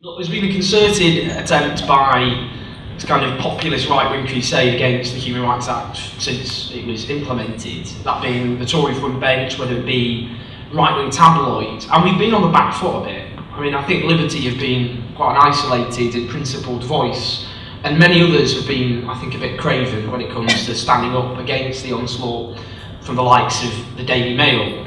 Look, there's been a concerted attempt by this kind of populist right-wing crusade against the Human Rights Act since it was implemented, that being the Tory front bench, whether it be right-wing tabloids, and we've been on the back foot a bit. I mean, I think Liberty have been quite an isolated and principled voice, and many others have been, I think, a bit craven when it comes to standing up against the onslaught from the likes of the Daily Mail.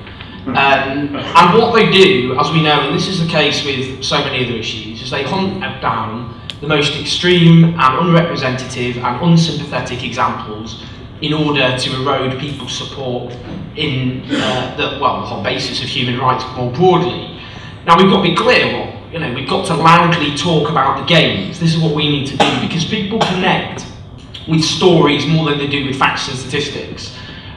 And what they do, as we know, and this is the case with so many other issues, is they hunt down the most extreme and unrepresentative and unsympathetic examples in order to erode people's support in the whole basis of human rights more broadly. Now, we've got to be clear, we've got to loudly talk about the games. This is what we need to do, because people connect with stories more than they do with facts and statistics.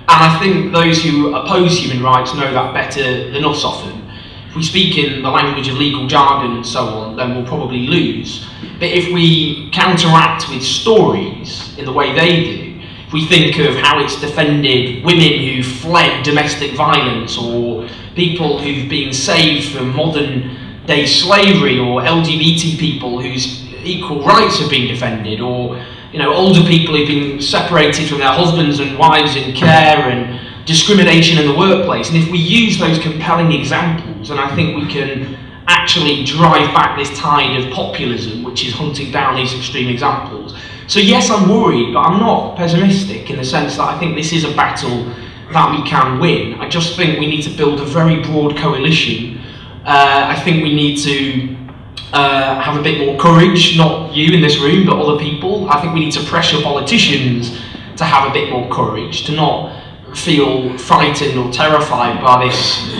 And I think those who oppose human rights know that better than us often. If we speak in the language of legal jargon and so on, then we'll probably lose. But if we counteract with stories in the way they do, if we think of how it's defended women who fled domestic violence, or people who've been saved from modern day slavery, or LGBT people whose equal rights have been defended, or older people who've been separated from their husbands and wives in care, and discrimination in the workplace. And if we use those compelling examples, then I think we can actually drive back this tide of populism which is hunting down these extreme examples. So yes, I'm worried, but I'm not pessimistic in the sense that I think this is a battle that we can win. I just think we need to build a very broad coalition. I think we need to have a bit more courage, not you in this room, but other people. I think we need to pressure politicians to have a bit more courage, to not feel frightened or terrified by this,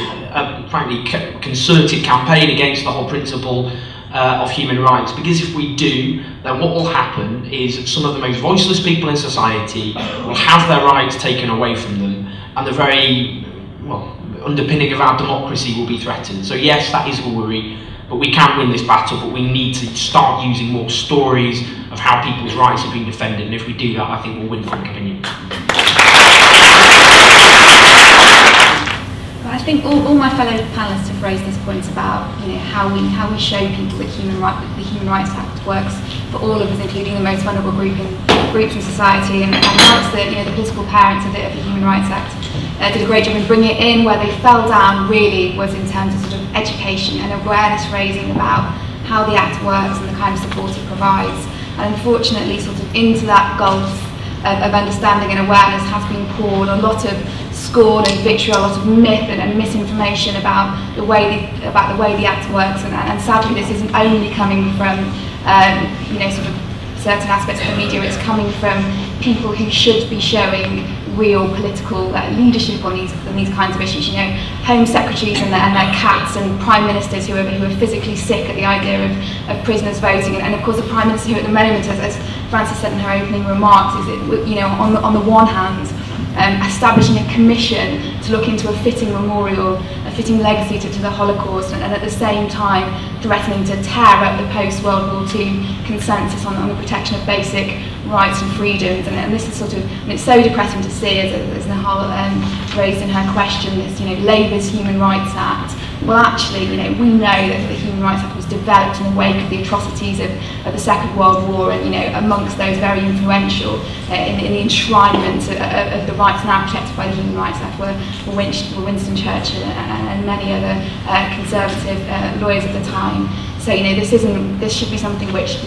frankly, concerted campaign against the whole principle of human rights. Because if we do, then what will happen is some of the most voiceless people in society will have their rights taken away from them, and the very, underpinning of our democracy will be threatened. So yes, that is a worry. But we can win this battle, but we need to start using more stories of how people's rights have been defended, and if we do that, I think we'll win public opinion. I think all my fellow panellists have raised this point about how we show people that the Human Rights Act works for all of us, including the most vulnerable groups in society, and that's the political parents of the Human Rights Act did a great job in bringing it in. Where they fell down really was in terms of sort of education and awareness raising about how the Act works and the kind of support it provides. And unfortunately, sort of into that gulf of understanding and awareness has been poured a lot of scorn and vitriol, a lot of myth and misinformation about the way the Act works. And sadly, this isn't only coming from sort of certain aspects of the media. It's coming from people who should be showing real political leadership on these kinds of issues. Home secretaries and their cats, and prime ministers who are physically sick at the idea of prisoners voting, and of course the prime minister who at the moment, as Frances said in her opening remarks, is on the one hand establishing a commission to look into a fitting memorial, a fitting legacy to the Holocaust, and at the same time threatening to tear up the post-World War II consensus on the protection of basic rights and freedoms. And this is sort of, and it's so depressing to see, as Nahal raised in her question, this Labour's Human Rights Act. Well, actually, we know that the Human Rights Act was developed in the wake of the atrocities of the Second World War, and amongst those very influential in the enshrinement of the rights now protected by the Human Rights Act were Winston Churchill and many other conservative lawyers at the time. So this should be something which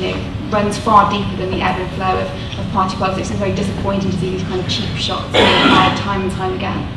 runs far deeper than the ebb and flow of party politics, and very disappointing to see these kind of cheap shots time and time again.